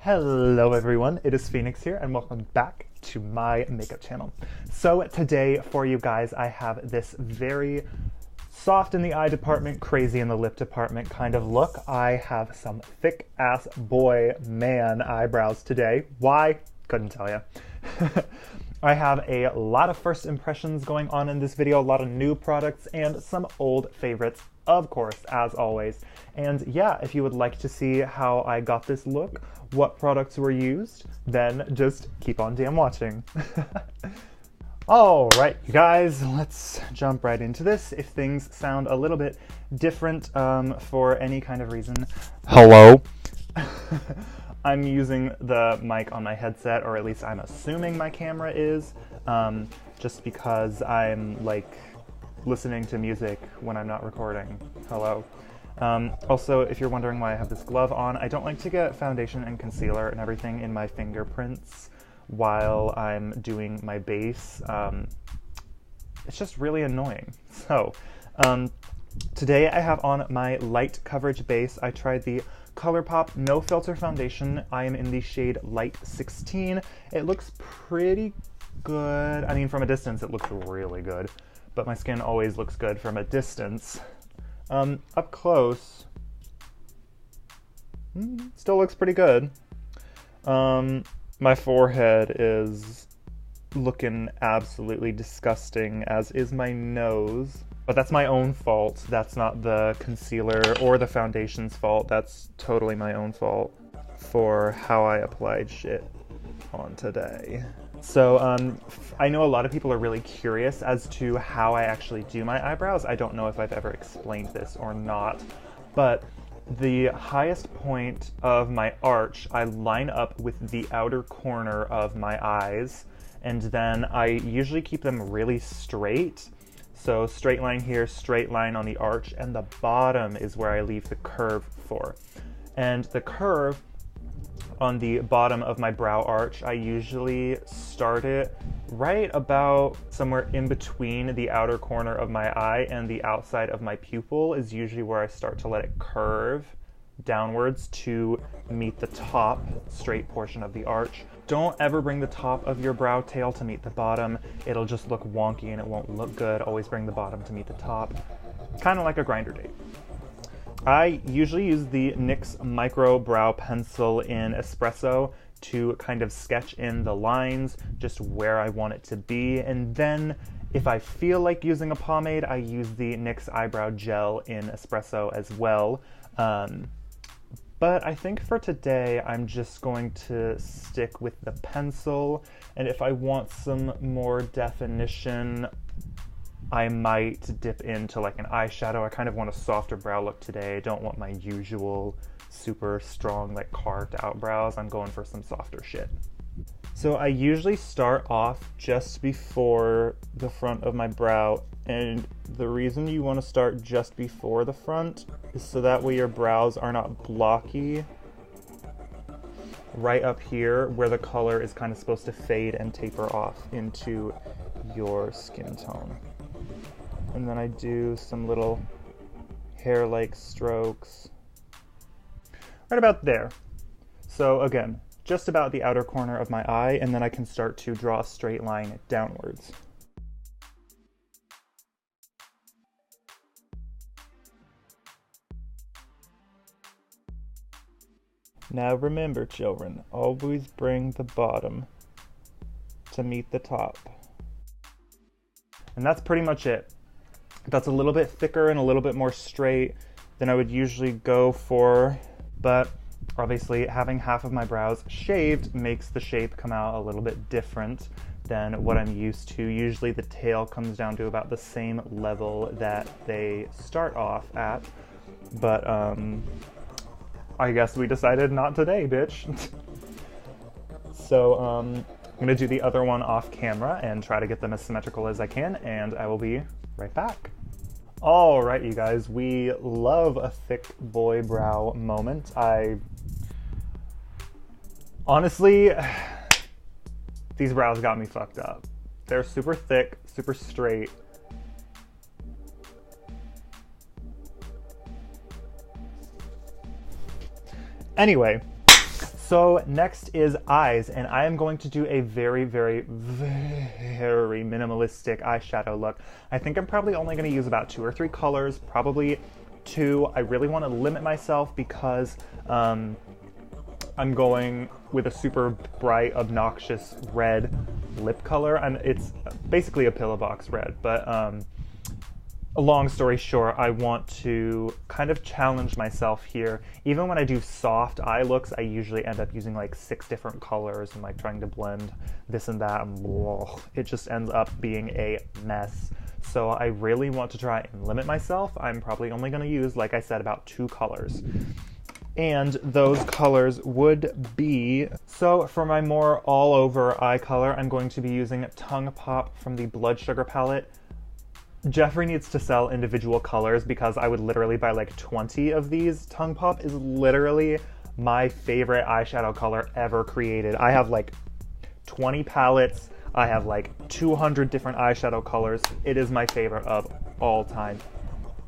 Hello everyone, it is Phoenix here and welcome back to my makeup channel. So today for you guys I have this very soft in the eye department, crazy in the lip department kind of look. I have some thick ass boy man eyebrows today. Why? Couldn't tell you. I have a lot of first impressions going on in this video, a lot of new products and some old favorites, of course, as always. And yeah, if you would like to see how I got this look, what products were used, then just keep on damn watching. All right, you guys, let's jump right into this. If things sound a little bit different for any kind of reason, hello. I'm using the mic on my headset, or at least I'm assuming my camera is, just because I'm like listening to music when I'm not recording. Hello. Also, if you're wondering why I have this glove on, I don't like to get foundation and concealer and everything in my fingerprints while I'm doing my base. It's just really annoying. So, today I have on my light coverage base. I tried the ColourPop No Filter Foundation. I am in the shade Light 16. It looks pretty good. I mean, from a distance it looks really good, but my skin always looks good from a distance. Up close, still looks pretty good. My forehead is looking absolutely disgusting, as is my nose. But that's my own fault. That's not the concealer or the foundation's fault. That's totally my own fault for how I applied shit on today. So I know a lot of people are really curious as to how I actually do my eyebrows. I don't know if I've ever explained this or not, but the highest point of my arch, I line up with the outer corner of my eyes, and then I usually keep them really straight. So straight line here, straight line on the arch, and the bottom is where I leave the curve for. And the curve on the bottom of my brow arch, I usually start it right about somewhere in between the outer corner of my eye and the outside of my pupil is usually where I start to let it curve downwards to meet the top straight portion of the arch. Don't ever bring the top of your brow tail to meet the bottom. It'll just look wonky and it won't look good. Always bring the bottom to meet the top. Kind of like a grinder date. I usually use the NYX Micro Brow Pencil in Espresso to kind of sketch in the lines, just where I want it to be. And then if I feel like using a pomade, I use the NYX Eyebrow Gel in Espresso as well. But I think for today, I'm just going to stick with the pencil. And if I want some more definition, I might dip into like an eyeshadow. I kind of want a softer brow look today. I don't want my usual super strong, like carved out brows. I'm going for some softer shit. So I usually start off just before the front of my brow, and the reason you want to start just before the front is so that way your brows are not blocky right up here where the color is kind of supposed to fade and taper off into your skin tone. And then I do some little hair-like strokes right about there. So again, just about the outer corner of my eye, and then I can start to draw a straight line downwards. Now remember, children, always bring the bottom to meet the top. And that's pretty much it. That's a little bit thicker and a little bit more straight than I would usually go for, but obviously having half of my brows shaved makes the shape come out a little bit different than what I'm used to. Usually the tail comes down to about the same level that they start off at, but I guess we decided not today, bitch. So I'm gonna do the other one off camera and try to get them as symmetrical as I can, and I will be right back. All right, you guys, we love a thick boy brow moment. Honestly, these brows got me fucked up. They're super thick, super straight. Anyway, So next is eyes, and I am going to do a very, very, very minimalistic eyeshadow look. I think I'm probably only going to use about 2 or 3 colors, probably 2. I really want to limit myself because I'm going with a super bright, obnoxious red lip color, and it's basically a pillow box red, but a long story short, I want to kind of challenge myself here. Even when I do soft eye looks, I usually end up using like 6 different colors and like trying to blend this and that, and it just ends up being a mess. So I really want to try and limit myself. I'm probably only going to use, like I said, about 2 colors. And those colors would be, so for my more all over eye color, I'm going to be using Tongue Pop from the Blood Sugar palette. Jeffree needs to sell individual colors because I would literally buy like 20 of these. Tongue Pop is literally my favorite eyeshadow color ever created. I have like 20 palettes. I have like 200 different eyeshadow colors. It is my favorite of all time.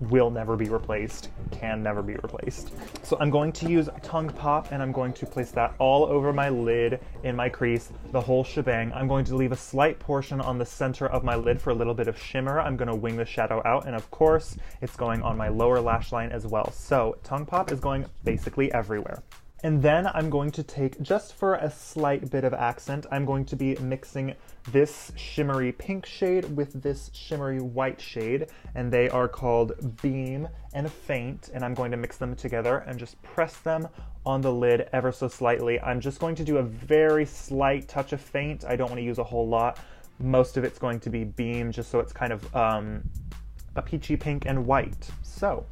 Will never be replaced, can never be replaced. So I'm going to use Tongue Pop, and I'm going to place that all over my lid, in my crease, the whole shebang. I'm going to leave a slight portion on the center of my lid for a little bit of shimmer. I'm going to wing the shadow out, and of course, it's going on my lower lash line as well. So Tongue Pop is going basically everywhere. And then I'm going to take, just for a slight bit of accent, I'm going to be mixing this shimmery pink shade with this shimmery white shade, and they are called Beam and Faint, and I'm going to mix them together and just press them on the lid ever so slightly. I'm just going to do a very slight touch of Faint. I don't want to use a whole lot. Most of it's going to be Beam, just so it's kind of a peachy pink and white. So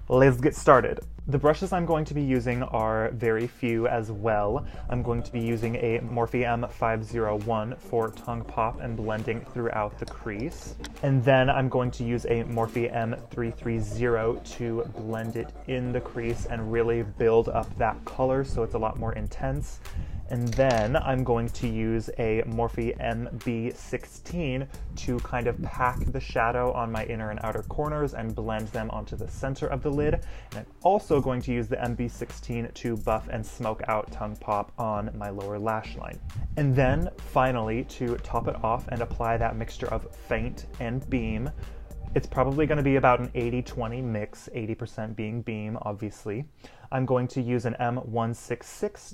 let's get started. The brushes I'm going to be using are very few as well. I'm going to be using a Morphe M501 for Tongue Pop and blending throughout the crease. And then I'm going to use a Morphe M330 to blend it in the crease and really build up that color so it's a lot more intense. And then I'm going to use a Morphe MB16 to kind of pack the shadow on my inner and outer corners and blend them onto the center of the lid. And I'm also going to use the MB16 to buff and smoke out Tongue Pop on my lower lash line. And then finally, to top it off and apply that mixture of Faint and Beam, it's probably going to be about an 80-20 mix, 80% being Beam, obviously. I'm going to use an M166,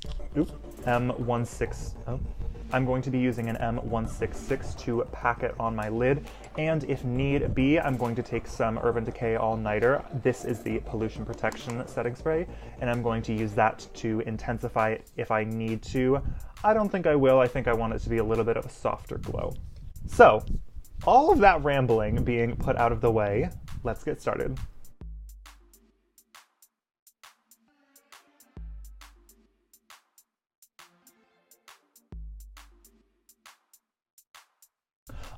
I'm going to be using an M166 to pack it on my lid, and if need be, I'm going to take some Urban Decay All Nighter. This is the Pollution Protection Setting Spray, and I'm going to use that to intensify it if I need to. I don't think I will. I think I want it to be a little bit of a softer glow. So, all of that rambling being put out of the way, let's get started.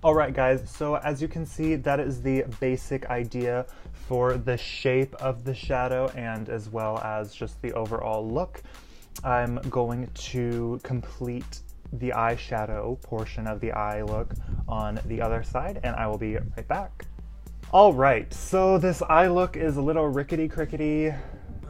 Alright guys, so as you can see, that is the basic idea for the shape of the shadow and as well as just the overall look. I'm going to complete the eyeshadow portion of the eye look on the other side, and I will be right back. Alright, so this eye look is a little rickety-crickety,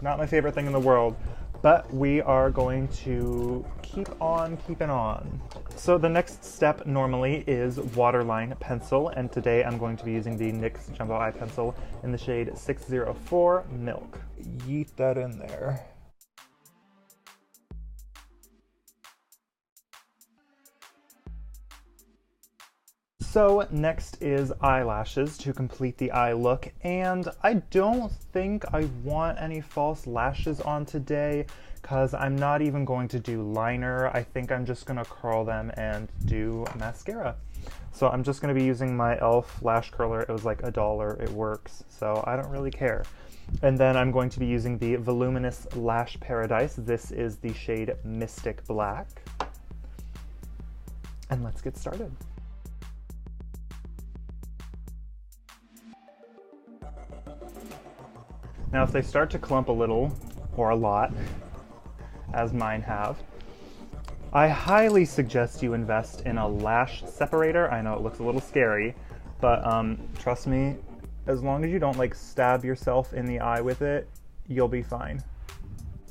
not my favorite thing in the world, but we are going to keep on keeping on. So the next step normally is waterline pencil, and today I'm going to be using the NYX Jumbo Eye Pencil in the shade 604 Milk. Yeet that in there. So next is eyelashes to complete the eye look, and I don't think I want any false lashes on today because I'm not even going to do liner. I think I'm just going to curl them and do mascara. So I'm just going to be using my e.l.f. lash curler. It was like $1, it works, so I don't really care. And then I'm going to be using the Voluminous Lash Paradise. This is the shade Mystic Black. And let's get started. Now if they start to clump a little, or a lot, as mine have, I highly suggest you invest in a lash separator. I know it looks a little scary, but trust me, as long as you don't like stab yourself in the eye with it, you'll be fine.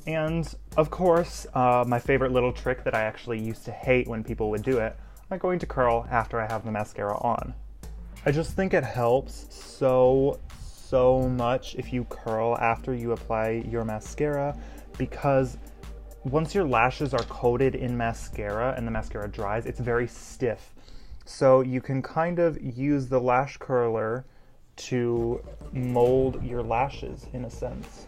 And of course, my favorite little trick that I actually used to hate when people would do it, I'm going to curl after I have the mascara on. I just think it helps so much if you curl after you apply your mascara, because once your lashes are coated in mascara and the mascara dries, it's very stiff. So you can kind of use the lash curler to mold your lashes in a sense.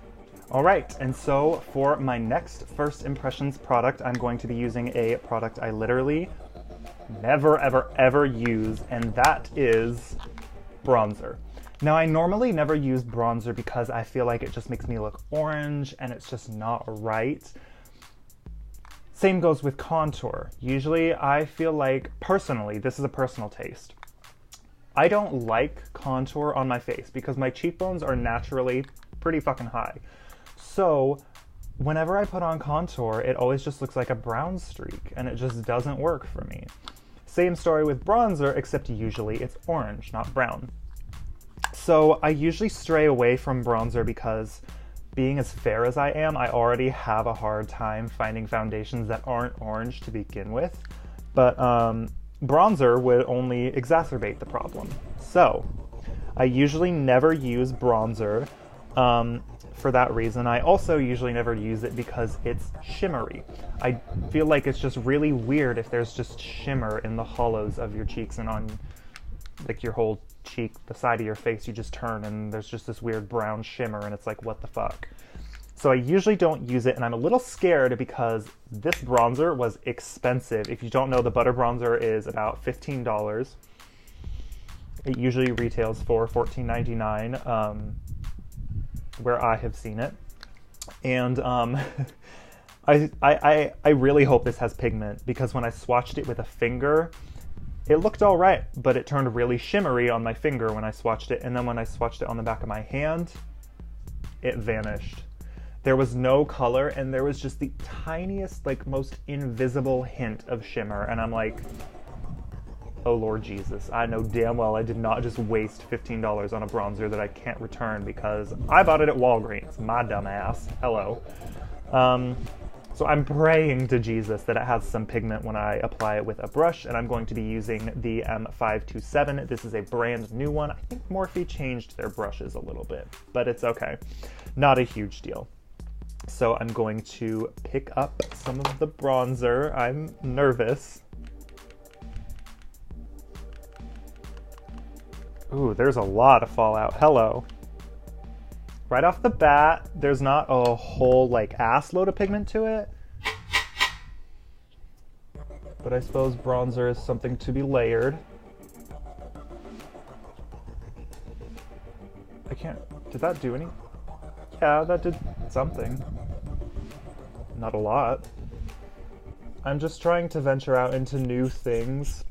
All right, and so for my next first impressions product, I'm going to be using a product I literally never ever use, and that is bronzer. Now, I normally never use bronzer because I feel like it just makes me look orange and it's just not right. Same goes with contour. Usually I feel like, personally, this is a personal taste, I don't like contour on my face because my cheekbones are naturally pretty fucking high. So whenever I put on contour, it always just looks like a brown streak and it just doesn't work for me. Same story with bronzer, except usually it's orange, not brown. So I usually stray away from bronzer because being as fair as I am, I already have a hard time finding foundations that aren't orange to begin with. But bronzer would only exacerbate the problem. So I usually never use bronzer for that reason. I also usually never use it because it's shimmery. I feel like it's just really weird if there's just shimmer in the hollows of your cheeks and on like your whole cheek, the side of your face, you just turn and there's just this weird brown shimmer and it's like, what the fuck? So I usually don't use it, and I'm a little scared because this bronzer was expensive. If you don't know, the butter bronzer is about $15. It usually retails for $14.99, where I have seen it. And I really hope this has pigment, because when I swatched it with a finger, it looked all right, but it turned really shimmery on my finger when I swatched it, and then when I swatched it on the back of my hand, it vanished. There was no color, and there was just the tiniest, like, most invisible hint of shimmer, and I'm like, oh Lord Jesus, I know damn well I did not just waste $15 on a bronzer that I can't return because I bought it at Walgreens, my dumb ass. Hello. So I'm praying to Jesus that it has some pigment when I apply it with a brush, and I'm going to be using the M527. This is a brand new one. I think Morphe changed their brushes a little bit, but it's okay. Not a huge deal. So I'm going to pick up some of the bronzer. I'm nervous. Ooh, there's a lot of fallout. Hello. Right off the bat, there's not a whole, like, ass load of pigment to it. But I suppose bronzer is something to be layered. I can't... Did that do any? Yeah, that did something. Not a lot. I'm just trying to venture out into new things,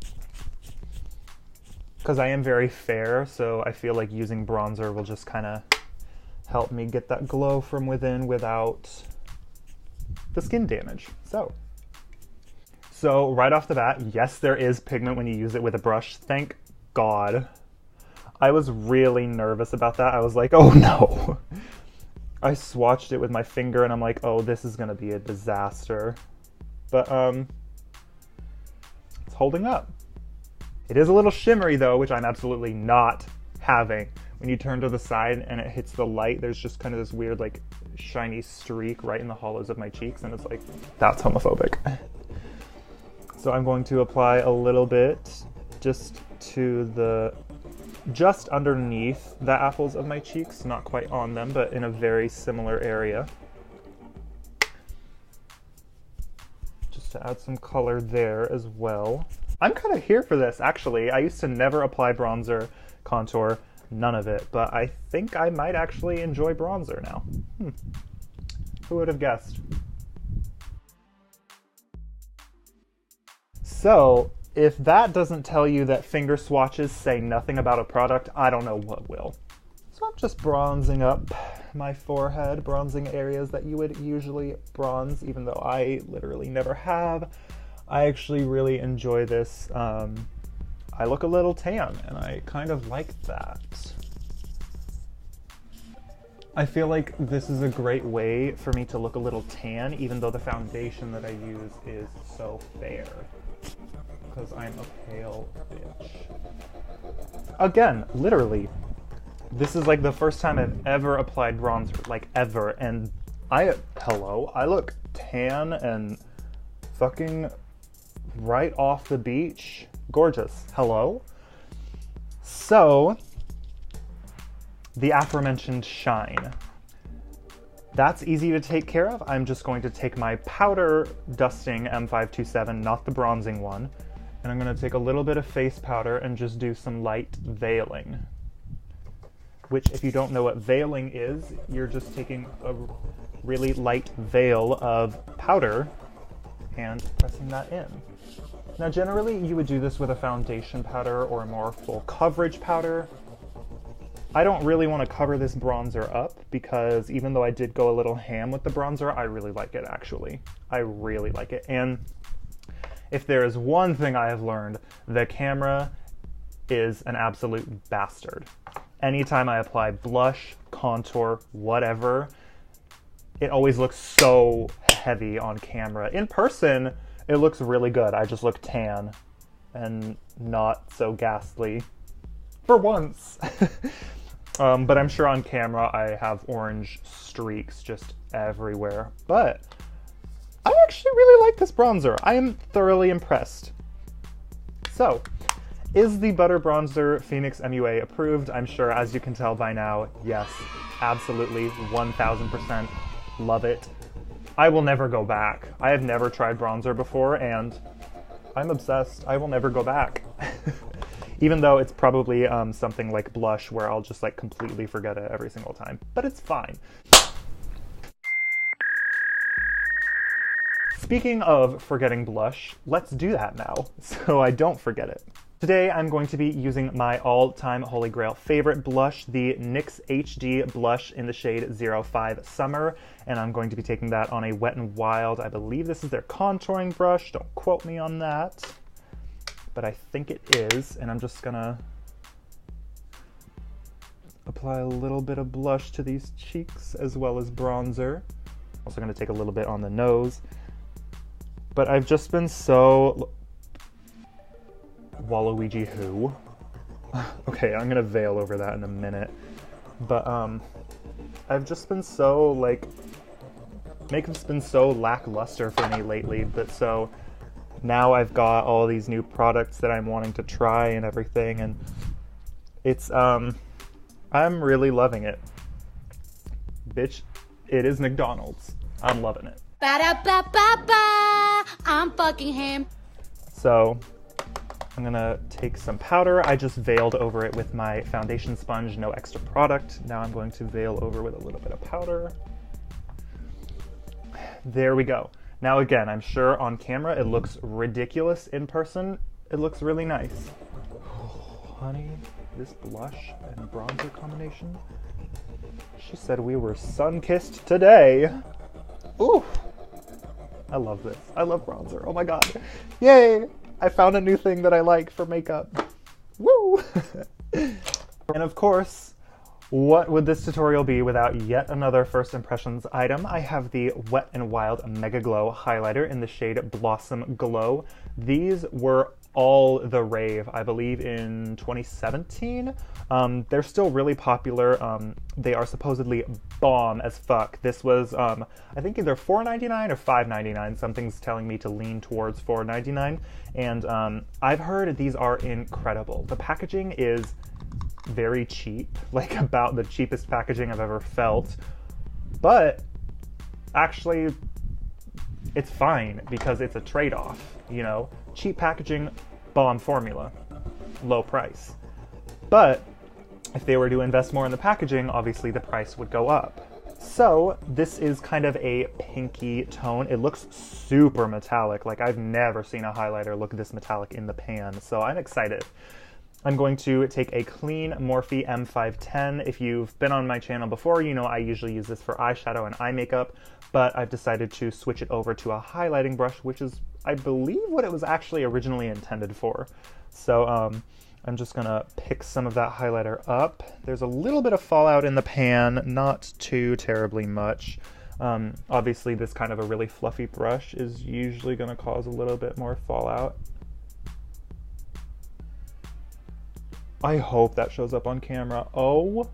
because I am very fair, so I feel like using bronzer will just kind of help me get that glow from within without the skin damage. So right off the bat, yes, there is pigment when you use it with a brush. Thank God. I was really nervous about that. I was like, oh no. I swatched it with my finger and I'm like, oh, this is gonna be a disaster. But it's holding up. It is a little shimmery though, which I'm absolutely not having. When you turn to the side and it hits the light, there's just kind of this weird, like, shiny streak right in the hollows of my cheeks, and it's like, that's homophobic. So I'm going to apply a little bit just underneath the apples of my cheeks, not quite on them, but in a very similar area. Just to add some color there as well. I'm kind of here for this, actually. I used to never apply bronzer, contour, none of it, but I think I might actually enjoy bronzer now. Who would have guessed? So, if that doesn't tell you that finger swatches say nothing about a product, I don't know what will. So I'm just bronzing up my forehead, bronzing areas that you would usually bronze, even though I literally never have. I actually really enjoy this. I look a little tan, and I kind of like that. I feel like this is a great way for me to look a little tan, even though the foundation that I use is so fair. Because I'm a pale bitch. Again, literally, this is like the first time I've ever applied bronzer, like ever, and I look tan and fucking right off the beach. Gorgeous. Hello? So, the aforementioned shine. That's easy to take care of. I'm just going to take my powder dusting M527, not the bronzing one, and I'm going to take a little bit of face powder and just do some light veiling. Which, if you don't know what veiling is, you're just taking a really light veil of powder and pressing that in. Now, generally, you would do this with a foundation powder or a more full coverage powder. I don't really want to cover this bronzer up because even though I did go a little ham with the bronzer, I really like it, actually. I really like it. And if there is one thing I have learned, the camera is an absolute bastard. Anytime I apply blush, contour, whatever, it always looks so heavy on camera. In person, it looks really good. I just look tan and not so ghastly. For once. But I'm sure on camera I have orange streaks just everywhere. But I actually really like this bronzer. I am thoroughly impressed. So, is the Butter Bronzer Phoenix MUA approved? I'm sure, as you can tell by now, yes, absolutely, 1000%. Love it. I will never go back. I have never tried bronzer before, and I'm obsessed. I will never go back. Even though it's probably something like blush where I'll just like completely forget it every single time. But it's fine. Speaking of forgetting blush, let's do that now so I don't forget it. Today I'm going to be using my all-time holy grail favorite blush, the NYX HD Blush in the shade 05 Summer, and I'm going to be taking that on a Wet n Wild. I believe this is their contouring brush, don't quote me on that, but I think it is, and I'm just gonna apply a little bit of blush to these cheeks as well as bronzer. Also gonna take a little bit on the nose, but I've just been so... Waluigi who? Okay, I'm gonna veil over that in a minute. But I've just been so like, makeup's been so lackluster for me lately, but so now I've got all these new products that I'm wanting to try and everything, and it's I'm really loving it. Bitch, it is McDonald's. I'm loving it. Ba-da-ba-ba-ba, I'm fucking him. So I'm gonna take some powder. I just veiled over it with my foundation sponge, no extra product. Now I'm going to veil over with a little bit of powder. There we go. Now again, I'm sure on camera it looks ridiculous. In person, it looks really nice. Oh, honey, this blush and bronzer combination. She said we were sun-kissed today. Ooh, I love this. I love bronzer. Oh my god. Yay! I found a new thing that I like for makeup. Woo! And of course, what would this tutorial be without yet another first impressions item? I have the Wet n Wild MegaGlo highlighter in the shade Blossom Glow. These were all the rave, I believe, in 2017. They're still really popular. They are supposedly bomb as fuck. This was, I think either $4.99 or $5.99. Something's telling me to lean towards $4.99. And I've heard these are incredible. The packaging is very cheap, like about the cheapest packaging I've ever felt. But actually, it's fine because it's a trade-off, you know? Cheap packaging, bomb formula, low price. But if they were to invest more in the packaging, obviously the price would go up. So this is kind of a pinky tone. It looks super metallic. Like I've never seen a highlighter look this metallic in the pan, so I'm excited. I'm going to take a clean Morphe M510. If you've been on my channel before, you know I usually use this for eyeshadow and eye makeup, but I've decided to switch it over to a highlighting brush, which is, I believe, what it was actually originally intended for. So I'm just gonna pick some of that highlighter up. There's a little bit of fallout in the pan, not too terribly much. Obviously this kind of a really fluffy brush is usually gonna cause a little bit more fallout. I hope that shows up on camera. Oh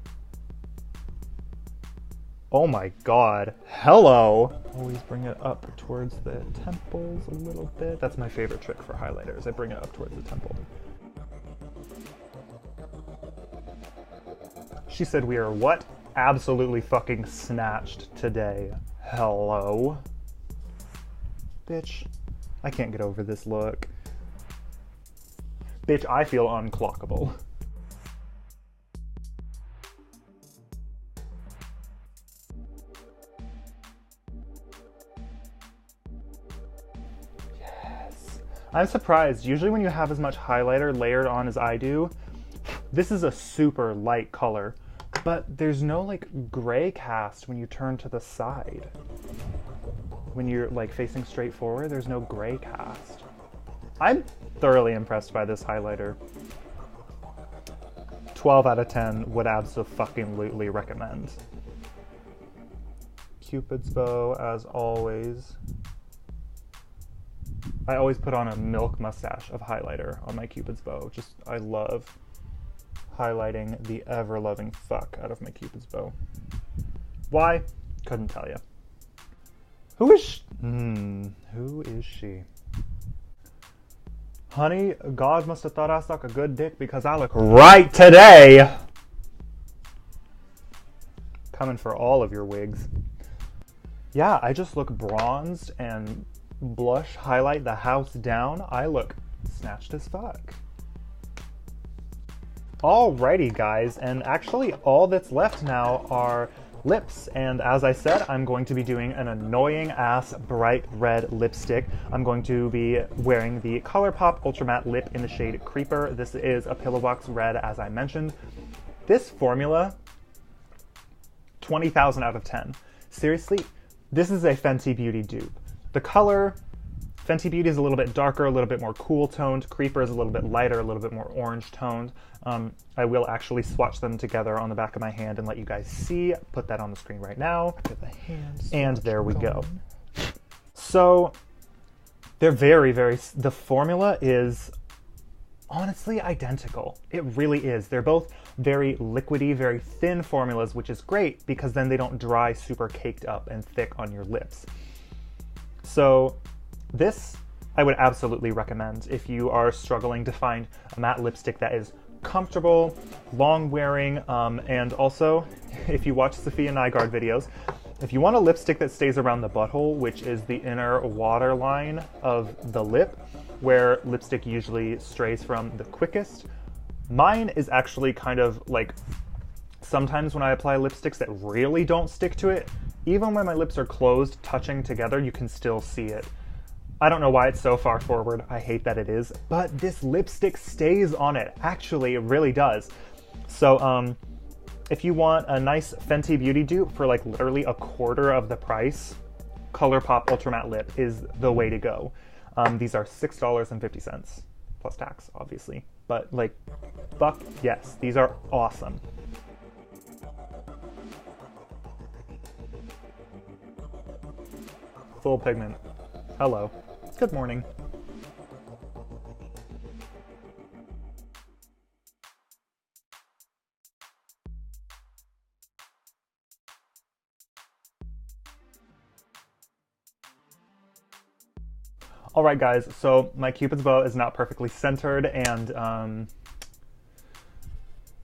my God, hello. Always bring it up towards the temples a little bit. That's my favorite trick for highlighters. I bring it up towards the temple. She said we are what? Absolutely fucking snatched today. Hello. Bitch, I can't get over this look. Bitch, I feel unclockable. Yes. I'm surprised. Usually when you have as much highlighter layered on as I do, this is a super light color. But there's no like gray cast when you turn to the side. When you're like facing straight forward, there's no gray cast. I'm thoroughly impressed by this highlighter. 12 out of 10 would abso-fucking-lutely recommend. Cupid's bow, as always. I always put on a milk mustache of highlighter on my Cupid's bow. Just, I love highlighting the ever-loving fuck out of my Cupid's bow. Why? Couldn't tell you. Who is she? Who is she? Honey, God must have thought I suck a good dick because I look right today. Coming for all of your wigs. Yeah, I just look bronzed and blush highlight the house down. I look snatched as fuck. Alrighty guys, and actually all that's left now are lips, and as I said, I'm going to be doing an annoying ass bright red lipstick. I'm going to be wearing the ColourPop Ultra Matte Lip in the shade Creeper. This is a Pillowbox red, as I mentioned. This formula, 20,000 out of 10. Seriously, this is a Fenty Beauty dupe. The color, Fenty Beauty is a little bit darker, a little bit more cool toned. Creeper is a little bit lighter, a little bit more orange toned. I will actually swatch them together on the back of my hand and let you guys see. Put that on the screen right now. And there we go. So they're the formula is honestly identical. It really is. They're both very liquidy, very thin formulas, which is great because then they don't dry super caked up and thick on your lips. So this I would absolutely recommend if you are struggling to find a matte lipstick that is comfortable, long wearing, and also if you watch Sophia Nygaard videos, if you want a lipstick that stays around the butthole, which is the inner waterline of the lip, where lipstick usually strays from the quickest, mine is actually kind of like, sometimes when I apply lipsticks that really don't stick to it, even when my lips are closed, touching together, you can still see it. I don't know why it's so far forward, I hate that it is, but this lipstick stays on it. Actually, it really does. So, if you want a nice Fenty Beauty dupe for like literally a quarter of the price, ColourPop Ultra Matte Lip is the way to go. These are $6.50, plus tax, obviously. But like, fuck yes, these are awesome. Full pigment. Hello. Good morning. Alright guys, so my Cupid's bow is not perfectly centered and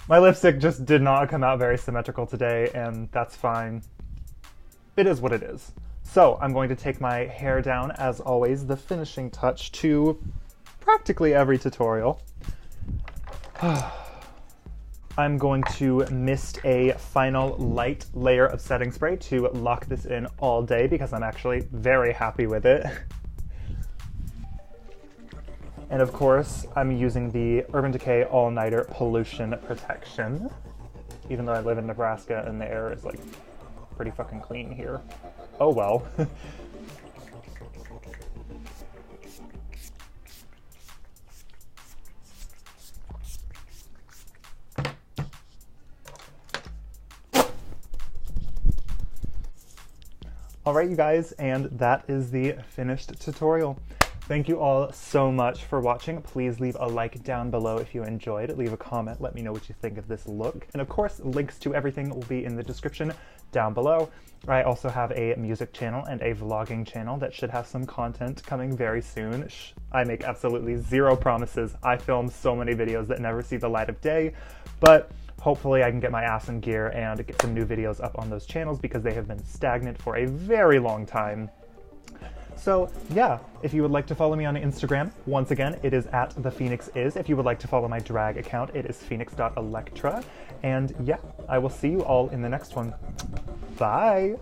my lipstick just did not come out very symmetrical today, and that's fine. It is what it is. So I'm going to take my hair down, as always, the finishing touch to practically every tutorial. I'm going to mist a final light layer of setting spray to lock this in all day because I'm actually very happy with it. And of course, I'm using the Urban Decay All Nighter Pollution Protection, even though I live in Nebraska and the air is like pretty fucking clean here. Oh well. All right, you guys, and that is the finished tutorial. Thank you all so much for watching. Please leave a like down below if you enjoyed. Leave a comment, let me know what you think of this look. And of course, links to everything will be in the description down below. I also have a music channel and a vlogging channel that should have some content coming very soon. I make absolutely zero promises. I film so many videos that never see the light of day, but hopefully I can get my ass in gear and get some new videos up on those channels because they have been stagnant for a very long time. So yeah, if you would like to follow me on Instagram, once again, it is @thephoenixis. If you would like to follow my drag account, it is phoenix.electra. And yeah, I will see you all in the next one. Bye!